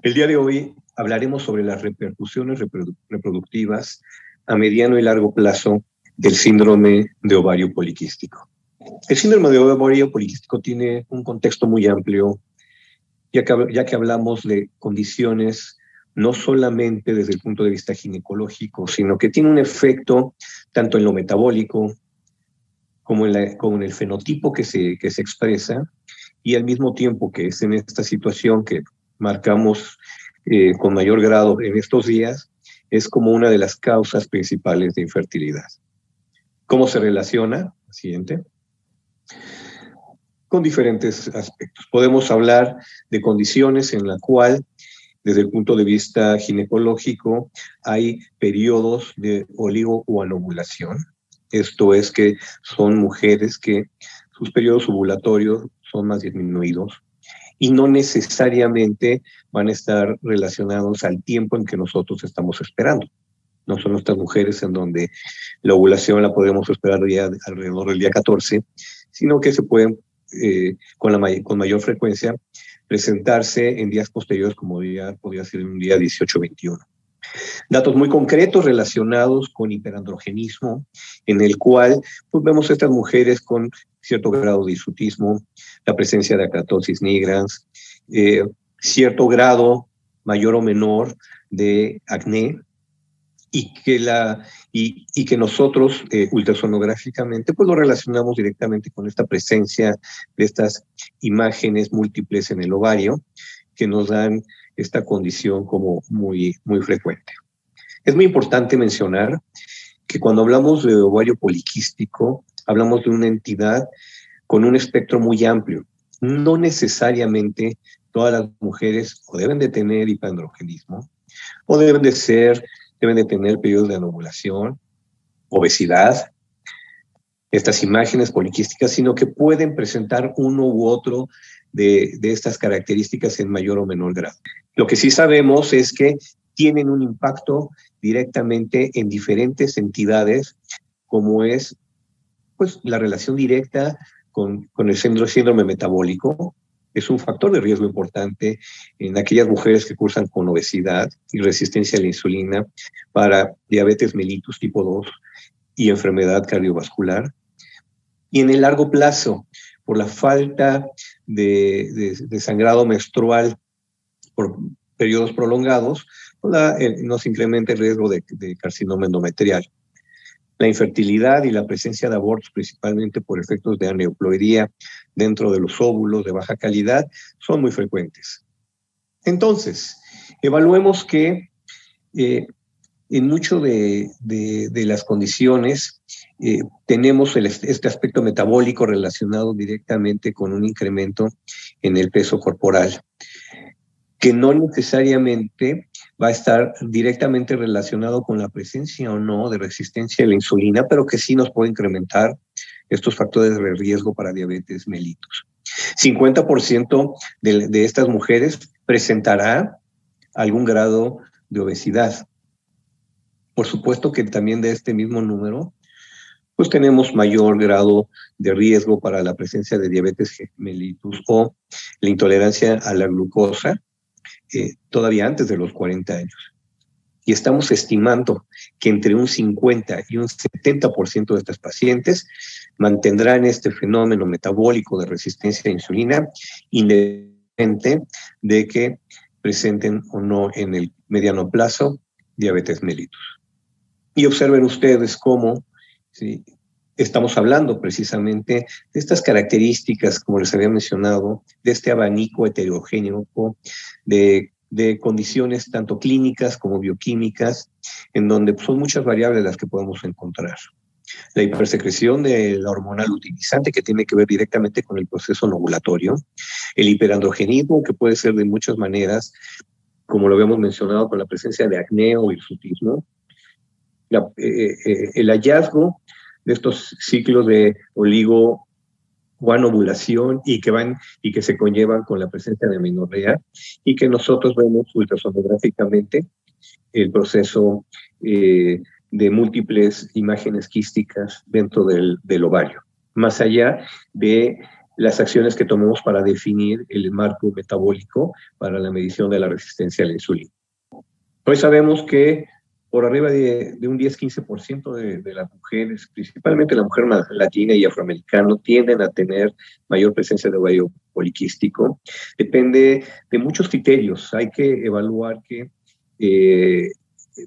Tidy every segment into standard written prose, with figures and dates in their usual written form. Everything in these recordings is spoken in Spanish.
El día de hoy hablaremos sobre las repercusiones reproductivas a mediano y largo plazo del síndrome de ovario poliquístico. El síndrome de ovario poliquístico tiene un contexto muy amplio, ya que hablamos de condiciones no solamente desde el punto de vista ginecológico, sino que tiene un efecto tanto en lo metabólico como en el fenotipo que se expresa, y al mismo tiempo que es en esta situación que marcamos con mayor grado en estos días, es como una de las causas principales de infertilidad. ¿Cómo se relaciona? Siguiente. Con diferentes aspectos. Podemos hablar de condiciones en la cual, desde el punto de vista ginecológico, hay periodos de oligoovulación. Esto es que son mujeres que sus periodos ovulatorios son más disminuidos y no necesariamente van a estar relacionados al tiempo en que nosotros estamos esperando. No son nuestras mujeres en donde la ovulación la podemos esperar ya alrededor del día 14, sino que se pueden con mayor frecuencia presentarse en días posteriores, como podría ser en un día 18-21. Datos muy concretos relacionados con hiperandrogenismo, en el cual pues, vemos a estas mujeres con cierto grado de hirsutismo, la presencia de acratosis nigrans, cierto grado mayor o menor de acné, y que nosotros ultrasonográficamente pues lo relacionamos directamente con esta presencia de estas imágenes múltiples en el ovario que nos dan esta condición como muy, muy frecuente. Es muy importante mencionar que cuando hablamos de ovario poliquístico, hablamos de una entidad con un espectro muy amplio. No necesariamente todas las mujeres o deben de tener hiperandrogenismo, o deben de tener periodos de anovulación, obesidad, estas imágenes poliquísticas, sino que pueden presentar uno u otro de estas características en mayor o menor grado. Lo que sí sabemos es que tienen un impacto directamente en diferentes entidades, como es pues, la relación directa con el síndrome metabólico. Es un factor de riesgo importante en aquellas mujeres que cursan con obesidad y resistencia a la insulina para diabetes mellitus tipo 2 y enfermedad cardiovascular. Y en el largo plazo, por la falta de sangrado menstrual por periodos prolongados, nos incrementa el riesgo de carcinoma endometrial. La infertilidad y la presencia de abortos, principalmente por efectos de aneuploidía dentro de los óvulos de baja calidad, son muy frecuentes. Entonces, evaluemos que en mucho de las condiciones tenemos este aspecto metabólico relacionado directamente con un incremento en el peso corporal, que no necesariamente va a estar directamente relacionado con la presencia o no de resistencia a la insulina, pero que sí nos puede incrementar estos factores de riesgo para diabetes mellitus. 50% de estas mujeres presentará algún grado de obesidad. Por supuesto que también de este mismo número, pues tenemos mayor grado de riesgo para la presencia de diabetes mellitus o la intolerancia a la glucosa, todavía antes de los 40 años. Y estamos estimando que entre un 50 y un 70% de estas pacientes mantendrán este fenómeno metabólico de resistencia a la insulina, independientemente de que presenten o no en el mediano plazo diabetes mellitus. Y observen ustedes cómo ¿sí? Estamos hablando precisamente de estas características, como les había mencionado, de este abanico heterogéneo de condiciones tanto clínicas como bioquímicas, en donde son muchas variables las que podemos encontrar. La hipersecreción de la hormona luteinizante, que tiene que ver directamente con el proceso ovulatorio, el hiperandrogenismo, que puede ser de muchas maneras, como lo habíamos mencionado, con la presencia de acné o hirsutismo, el hallazgo de estos ciclos de oligoguanovulación y que se conllevan con la presencia de amenorrea, y que nosotros vemos ultrasonográficamente el proceso de múltiples imágenes quísticas dentro del ovario, más allá de las acciones que tomemos para definir el marco metabólico para la medición de la resistencia a la insulina. Hoy sabemos que por arriba de un 10-15% de las mujeres, principalmente la mujer latina y afroamericana, tienden a tener mayor presencia de ovario poliquístico. Depende de muchos criterios. Hay que evaluar que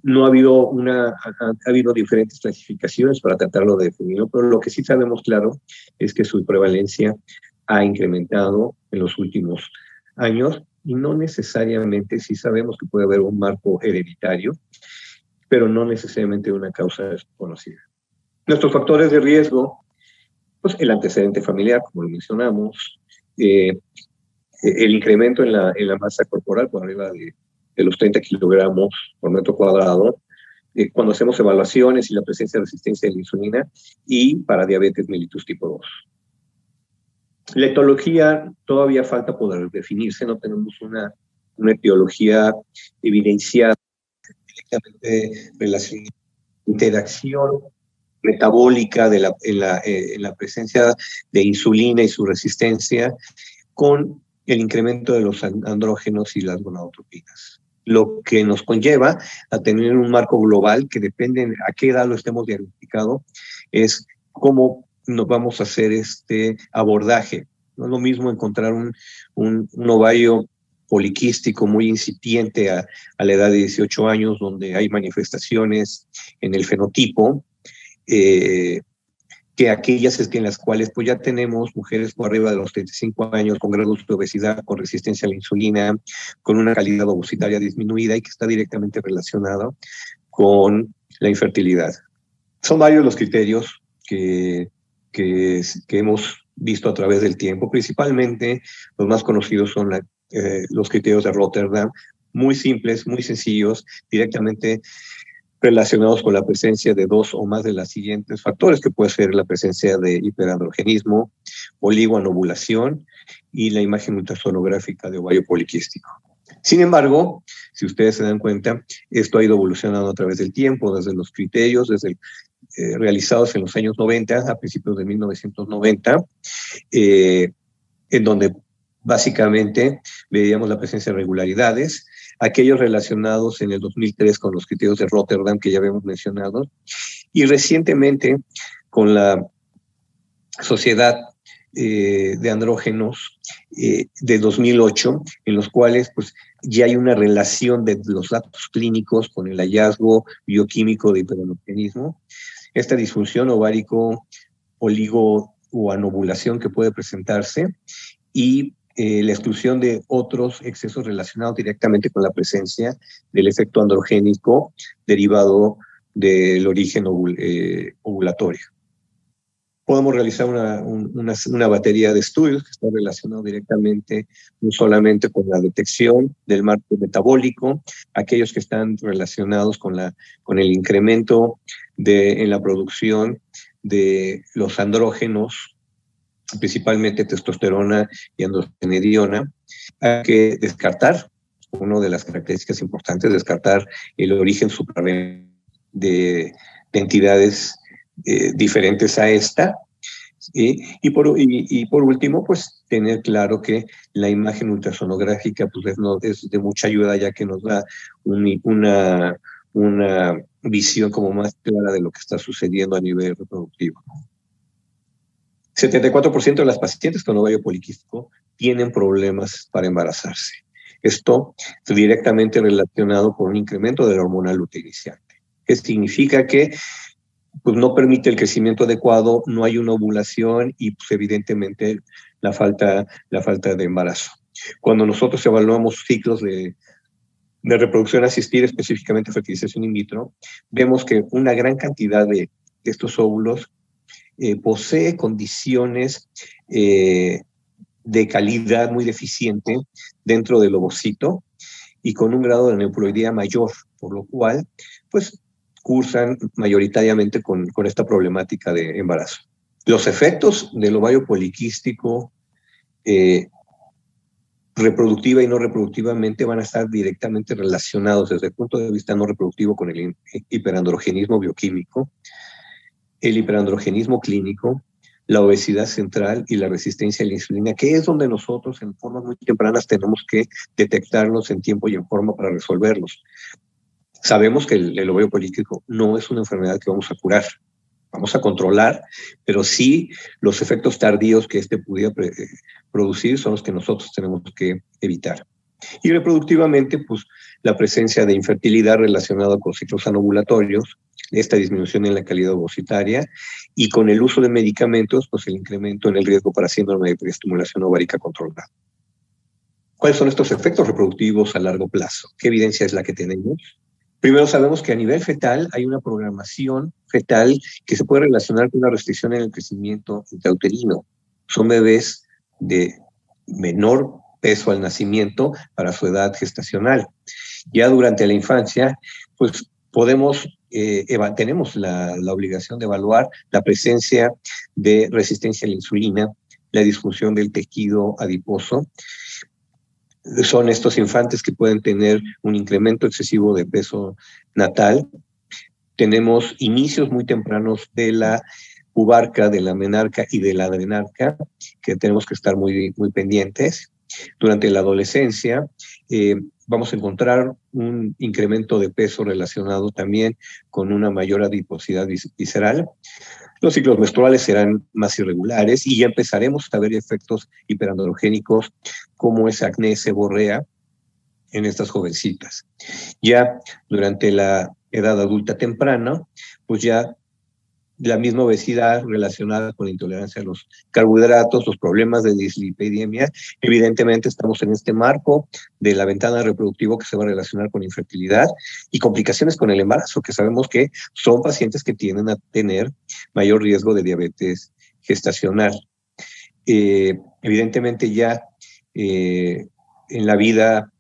no ha habido ha habido diferentes clasificaciones para tratarlo de definirlo, pero lo que sí sabemos claro es que su prevalencia ha incrementado en los últimos años y no necesariamente, sí sabemos que puede haber un marco hereditario, pero no necesariamente una causa desconocida. Nuestros factores de riesgo, pues el antecedente familiar, como lo mencionamos, el incremento en la masa corporal por arriba de los 30 kilogramos por metro cuadrado, cuando hacemos evaluaciones y la presencia de resistencia a la insulina, y para diabetes mellitus tipo 2. La etiología todavía falta poder definirse, no tenemos una etiología evidenciada directamente relacionada interacción metabólica en la presencia de insulina y su resistencia con el incremento de los andrógenos y las gonadotropinas. Lo que nos conlleva a tener un marco global que depende a qué edad lo estemos diagnosticado, es cómo nos vamos a hacer este abordaje. No es lo mismo encontrar un ovario poliquístico muy incipiente a la edad de 18 años, donde hay manifestaciones en el fenotipo, que aquellas en las cuales pues ya tenemos mujeres por arriba de los 35 años con grados de obesidad, con resistencia a la insulina, con una calidad ovocitaria disminuida y que está directamente relacionada con la infertilidad. Son varios los criterios que hemos visto a través del tiempo. Principalmente los más conocidos son los criterios de Rotterdam, muy simples, muy sencillos, directamente relacionados con la presencia de dos o más de los siguientes factores, que puede ser la presencia de hiperandrogenismo, oligoanovulación y la imagen ultrasonográfica de ovario poliquístico. Sin embargo, si ustedes se dan cuenta, esto ha ido evolucionando a través del tiempo, desde los criterios, realizados en los años 90, a principios de 1990, en donde básicamente veíamos la presencia de irregularidades, aquellos relacionados en el 2003 con los criterios de Rotterdam que ya habíamos mencionado, y recientemente con la Sociedad de Andrógenos de 2008, en los cuales pues, ya hay una relación de los datos clínicos con el hallazgo bioquímico de hiperandrogenismo. Esta disfunción ovárico oligo o anovulación que puede presentarse y la exclusión de otros excesos relacionados directamente con la presencia del efecto androgénico derivado del origen ovulatorio. Podemos realizar una batería de estudios que están relacionados directamente no solamente con la detección del marco metabólico, aquellos que están relacionados con el incremento en la producción de los andrógenos, principalmente testosterona y androstenediona. Hay que descartar, una de las características importantes, descartar el origen suprarrenal de entidades diferentes a esta. Y por último, pues tener claro que la imagen ultrasonográfica pues, es de mucha ayuda, ya que nos da una visión como más clara de lo que está sucediendo a nivel reproductivo. 74% de las pacientes con ovario poliquístico tienen problemas para embarazarse. Esto está directamente relacionado con un incremento de la hormona luteinizante, que significa que pues, no permite el crecimiento adecuado, no hay una ovulación y pues, evidentemente la falta de embarazo. Cuando nosotros evaluamos ciclos de reproducción asistida, específicamente fertilización in vitro, vemos que una gran cantidad de estos óvulos posee condiciones de calidad muy deficiente dentro del ovocito y con un grado de aneuploidía mayor, por lo cual, pues, cursan mayoritariamente con esta problemática de embarazo. Los efectos del ovario poliquístico, reproductiva y no reproductivamente, van a estar directamente relacionados desde el punto de vista no reproductivo con el hiperandrogenismo bioquímico, el hiperandrogenismo clínico, la obesidad central y la resistencia a la insulina, que es donde nosotros en formas muy tempranas tenemos que detectarlos en tiempo y en forma para resolverlos. Sabemos que el ovario poliquístico no es una enfermedad que vamos a curar, vamos a controlar, pero sí los efectos tardíos que pudiera producir son los que nosotros tenemos que evitar. Y reproductivamente, pues la presencia de infertilidad relacionada con ciclos anovulatorios, esta disminución en la calidad ovocitaria y con el uso de medicamentos, pues el incremento en el riesgo para síndrome de hiperestimulación ovárica controlada. ¿Cuáles son estos efectos reproductivos a largo plazo? ¿Qué evidencia es la que tenemos? Primero sabemos que a nivel fetal hay una programación fetal que se puede relacionar con una restricción en el crecimiento intrauterino. Son bebés de menor peso al nacimiento para su edad gestacional. Ya durante la infancia, pues tenemos la obligación de evaluar la presencia de resistencia a la insulina, la disfunción del tejido adiposo. Son estos infantes que pueden tener un incremento excesivo de peso natal. Tenemos inicios muy tempranos de la pubarca, de la menarca y de la adrenarca, que tenemos que estar muy, muy pendientes. Durante la adolescencia vamos a encontrar un incremento de peso relacionado también con una mayor adiposidad visceral. Los ciclos menstruales serán más irregulares y ya empezaremos a ver efectos hiperandrogénicos como esa acné seborrea en estas jovencitas. Ya durante la edad adulta temprana, pues ya la misma obesidad relacionada con la intolerancia a los carbohidratos, los problemas de dislipidemia, evidentemente estamos en este marco de la ventana reproductiva que se va a relacionar con infertilidad y complicaciones con el embarazo, que sabemos que son pacientes que tienden a tener mayor riesgo de diabetes gestacional. Evidentemente ya en la vida,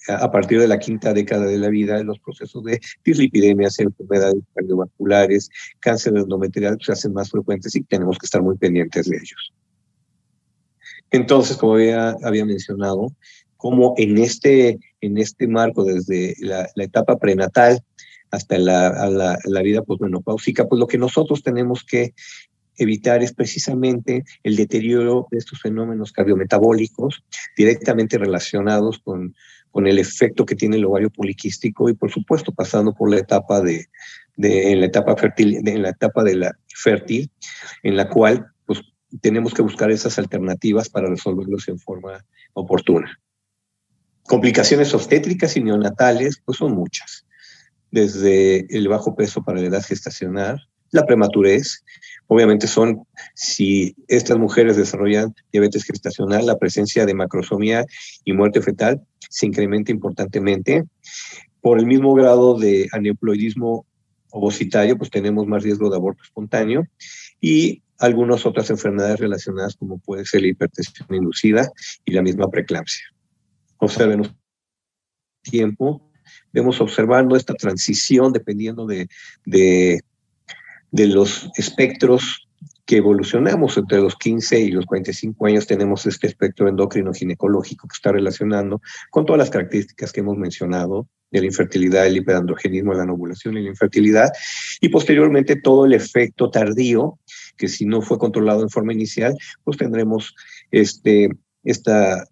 a partir de la quinta década de la vida, los procesos de dislipidemias, enfermedades cardiovasculares, cáncer endometrial se hacen más frecuentes y tenemos que estar muy pendientes de ellos. Entonces, como había mencionado, como en este marco, desde la etapa prenatal hasta la vida posmenopáusica, pues lo que nosotros tenemos que evitar es precisamente el deterioro de estos fenómenos cardiometabólicos directamente relacionados con el efecto que tiene el ovario poliquístico y, por supuesto, pasando por la etapa en la etapa fértil, en la cual pues, tenemos que buscar esas alternativas para resolverlos en forma oportuna. Complicaciones obstétricas y neonatales, pues son muchas. Desde el bajo peso para la edad gestacional, la prematurez, obviamente si estas mujeres desarrollan diabetes gestacional, la presencia de macrosomía y muerte fetal se incrementa importantemente. Por el mismo grado de aneuploidismo ovocitario, pues tenemos más riesgo de aborto espontáneo y algunas otras enfermedades relacionadas como puede ser la hipertensión inducida y la misma preeclampsia. Observen tiempo, vemos observando esta transición dependiendo de los espectros que evolucionamos entre los 15 y los 45 años. Tenemos este espectro endocrino ginecológico que está relacionando con todas las características que hemos mencionado de la infertilidad, el hiperandrogenismo, la anovulación y la infertilidad, y posteriormente todo el efecto tardío que si no fue controlado en forma inicial, pues tendremos esta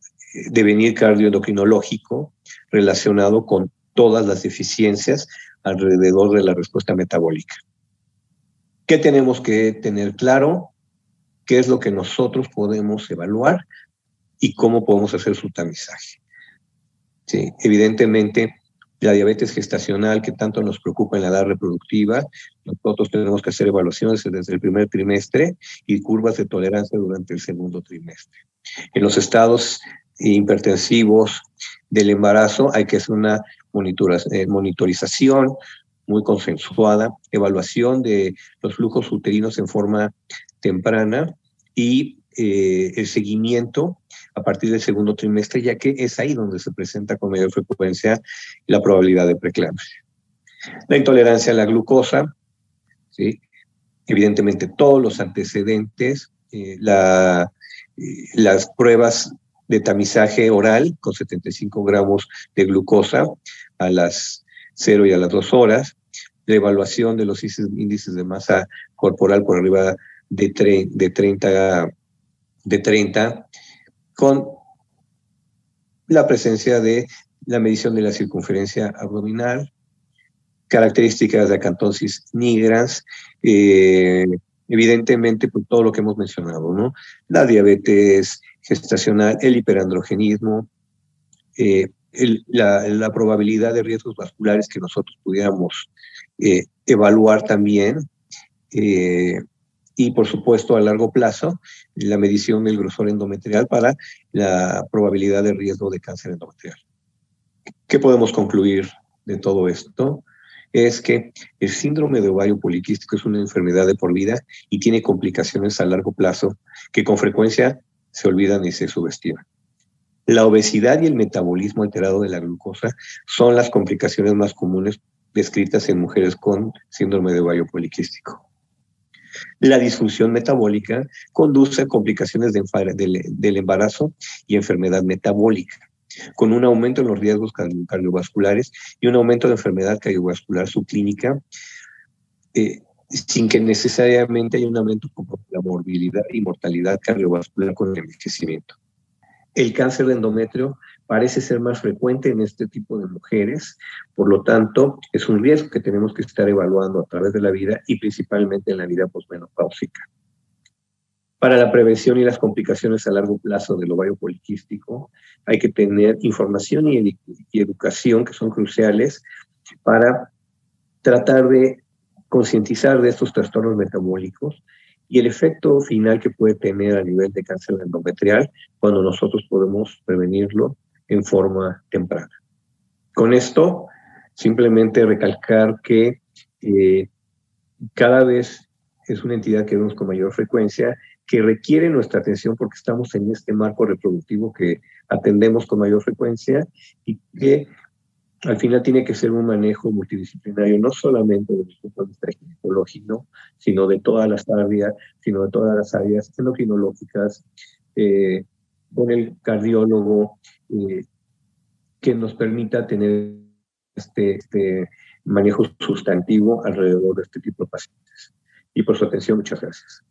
devenir cardioendocrinológico relacionado con todas las deficiencias alrededor de la respuesta metabólica. ¿Qué tenemos que tener claro? ¿Qué es lo que nosotros podemos evaluar y cómo podemos hacer su tamizaje? Sí, evidentemente, la diabetes gestacional que tanto nos preocupa en la edad reproductiva, nosotros tenemos que hacer evaluaciones desde el primer trimestre y curvas de tolerancia durante el segundo trimestre. En los estados hipertensivos del embarazo hay que hacer una monitorización muy consensuada, evaluación de los flujos uterinos en forma temprana y el seguimiento a partir del segundo trimestre, ya que es ahí donde se presenta con mayor frecuencia la probabilidad de preeclampsia. La intolerancia a la glucosa, ¿sí? Evidentemente todos los antecedentes, las pruebas de tamizaje oral con 75 gramos de glucosa a las 0 y a las 2 horas, la evaluación de los índices de masa corporal por arriba de 30 con la presencia de la medición de la circunferencia abdominal, características de acantosis nigrans, evidentemente pues, todo lo que hemos mencionado, ¿no? La diabetes gestacional, el hiperandrogenismo, la probabilidad de riesgos vasculares que nosotros pudiéramos evaluar también, y por supuesto a largo plazo la medición del grosor endometrial para la probabilidad de riesgo de cáncer endometrial. ¿Qué podemos concluir de todo esto? Es que el síndrome de ovario poliquístico es una enfermedad de por vida y tiene complicaciones a largo plazo que con frecuencia se olvidan y se subestiman. La obesidad y el metabolismo alterado de la glucosa son las complicaciones más comunes descritas en mujeres con síndrome de ovario poliquístico. La disfunción metabólica conduce a complicaciones del embarazo y enfermedad metabólica, con un aumento en los riesgos cardiovasculares y un aumento de enfermedad cardiovascular subclínica, sin que necesariamente haya un aumento como la morbilidad y mortalidad cardiovascular con el envejecimiento. El cáncer de endometrio parece ser más frecuente en este tipo de mujeres, por lo tanto, es un riesgo que tenemos que estar evaluando a través de la vida y principalmente en la vida posmenopáusica. Para la prevención y las complicaciones a largo plazo del ovario poliquístico, hay que tener información y educación que son cruciales para tratar de concientizar de estos trastornos metabólicos y el efecto final que puede tener a nivel de cáncer endometrial cuando nosotros podemos prevenirlo en forma temprana. Con esto, simplemente recalcar que cada vez es una entidad que vemos con mayor frecuencia, que requiere nuestra atención porque estamos en este marco reproductivo que atendemos con mayor frecuencia y que al final tiene que ser un manejo multidisciplinario, no solamente desde el punto de vista ginecológico, sino de todas las áreas endocrinológicas, con el cardiólogo, que nos permita tener este manejo sustantivo alrededor de este tipo de pacientes. Y por su atención, muchas gracias.